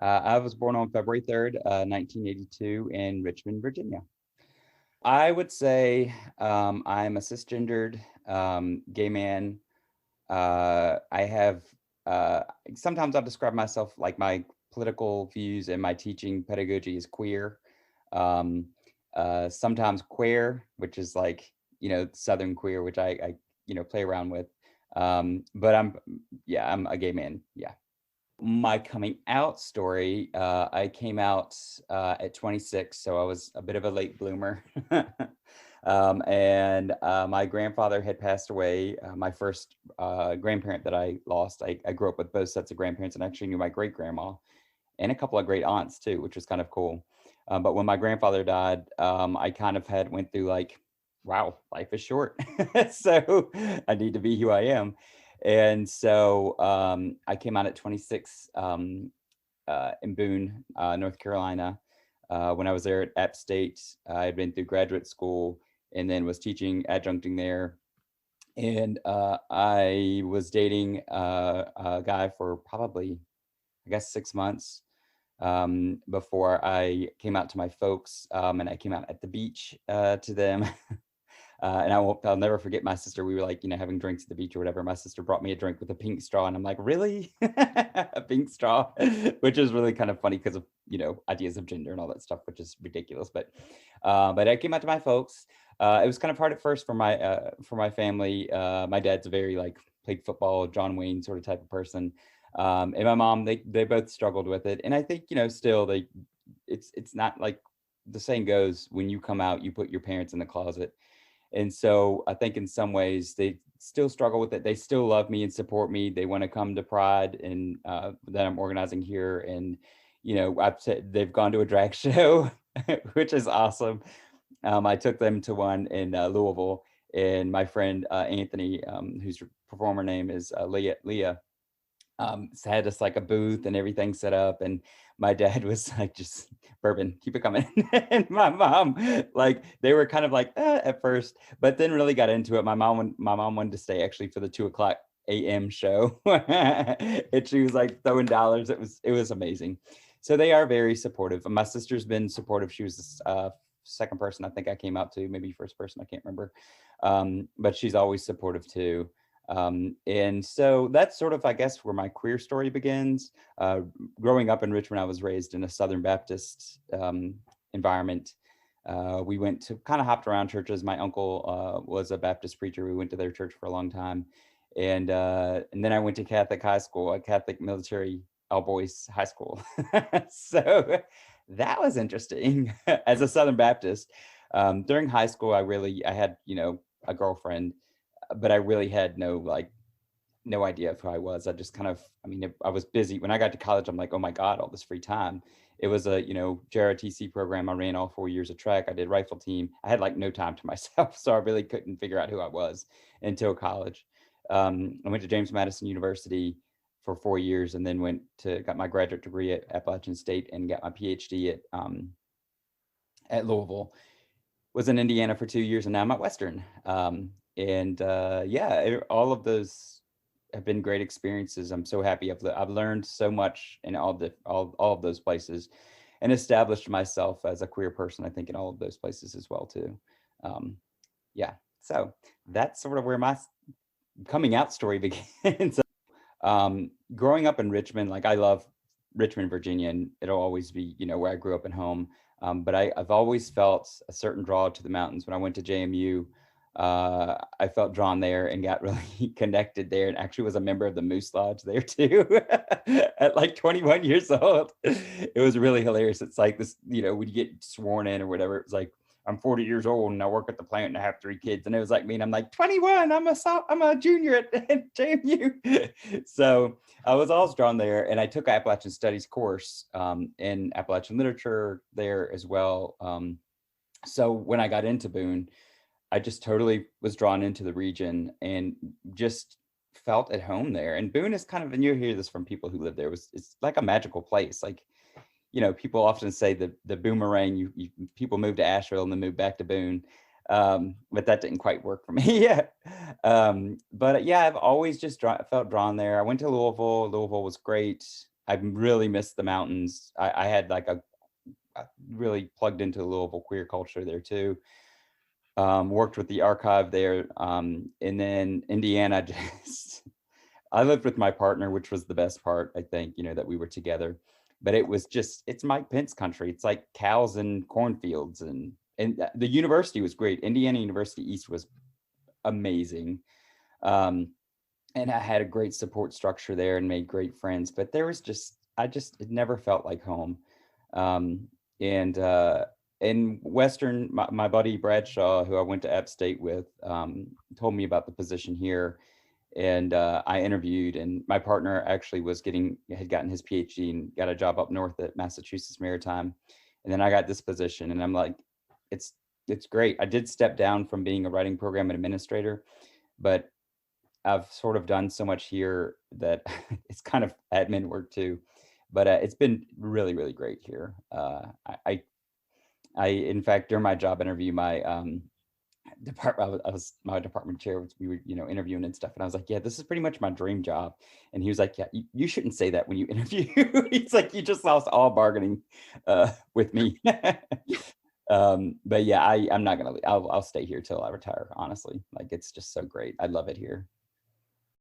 I was born on February 3rd, 1982 in Richmond, Virginia. I would say I'm a cisgendered gay man. I have, uh, sometimes I'll describe myself like my political views and my teaching pedagogy is queer. Um, Sometimes queer, which is like, Southern queer, which I play around with. But yeah, I'm a gay man. Yeah. My coming out story, I came out at 26, so I was a bit of a late bloomer. And my grandfather had passed away. My first grandparent that I lost, I grew up with both sets of grandparents and actually knew my great grandma and a couple of great aunts too, which was kind of cool. But when my grandfather died, I kind of had went through like, wow, life is short. So I need to be who I am. And so I came out at 26 in Boone, North Carolina. When I was there at App State, I had been through graduate school and then was teaching adjuncting there. And I was dating a guy for probably, I guess, 6 months before I came out to my folks. And I came out at the beach to them. And I'll never forget my sister. We were like, having drinks at the beach or whatever. My sister brought me a drink with a pink straw, and I'm like, really? A pink straw, which is really kind of funny because of, ideas of gender and all that stuff, which is ridiculous. But I came out to my folks. It was kind of hard at first for my family. My dad's a very like played football, John Wayne sort of type of person. And my mom, they both struggled with it. And I think, still it's not like the saying goes, when you come out, you put your parents in the closet. And so I think in some ways they still struggle with it. They still love me and support me. They want to come to Pride and that I'm organizing here. And, I've said they've gone to a drag show, which is awesome. I took them to one in Louisville, and my friend Anthony, whose performer name is Leah, had us like a booth and everything set up, and my dad was like, just bourbon, keep it coming. And my mom, like, they were kind of like at first, but then really got into it. My mom wanted to stay actually for the 2 o'clock a.m. show. And she was like throwing dollars. It was amazing. So they are very supportive. My sister's been supportive. She was the second person I think I came out to, maybe first person, I can't remember. But she's always supportive too. And so that's sort of, I guess, where my queer story begins. Growing up in Richmond, I was raised in a Southern Baptist environment. We went to kind of hopped around churches. My uncle was a Baptist preacher. We went to their church for a long time. And then I went to Catholic high school, a Catholic military all boys high school. So that was interesting as a Southern Baptist. During high school, I had, a girlfriend, but I really had no idea of who I was. I just kind of, I was busy. When I got to college, I'm like, oh my God, all this free time. It was a, JROTC program. I ran all 4 years of track. I did rifle team. I had like no time to myself. So I really couldn't figure out who I was until college. I went to James Madison University for 4 years and then got my graduate degree at Appalachian State and got my PhD at Louisville. Was in Indiana for 2 years, and now I'm at Western. Yeah, all of those have been great experiences. I'm so happy. I've learned so much in all of those places, and established myself as a queer person, I think, in all of those places as well too. Um, yeah, so that's sort of where my coming out story begins. Growing up in Richmond, like I love Richmond, Virginia, and it'll always be, where I grew up and home. But I've always felt a certain draw to the mountains. When I went to JMU, I felt drawn there and got really connected there, and actually was a member of the Moose Lodge there too at like 21 years old. It was really hilarious. It's like this, when you get sworn in or whatever, it's like, I'm 40 years old and I work at the plant and I have 3 kids. And it was like me, and I'm like 21. I'm a junior at JMU. So I was always drawn there, and I took Appalachian Studies course in Appalachian literature there as well. So when I got into Boone, I just totally was drawn into the region and just felt at home there. And Boone is kind of, and you hear this from people who live there, it's like a magical place. Like, people often say the boomerang, people move to Asheville and then move back to Boone. But that didn't quite work for me. Yeah. But yeah, I've always just felt drawn there. I went to Louisville. Louisville was great. I really missed the mountains. I had like really plugged into the Louisville queer culture there too. Worked with the archive there. And then Indiana, just, I lived with my partner, which was the best part, I think, that we were together. But it was just, it's Mike Pence country. It's like cows and cornfields. And the university was great. Indiana University East was amazing. Um, and I had a great support structure there and made great friends. But there was just, it never felt like home. Um, and in Western, my buddy Bradshaw, who I went to App State with, told me about the position here, and I interviewed. And my partner actually had gotten his PhD and got a job up north at Massachusetts Maritime, and then I got this position, and I'm like, it's it's great. I did step down from being a writing program administrator, but I've sort of done so much here that it's kind of admin work too. But it's been really, really great here. In fact, during my job interview, my I was my department chair. We were, interviewing and stuff, and I was like, "Yeah, this is pretty much my dream job." And he was like, "Yeah, you shouldn't say that when you interview." He's like, "You just lost all bargaining with me." But yeah, I'm not gonna. I'll stay here till I retire. Honestly, like it's just so great. I love it here.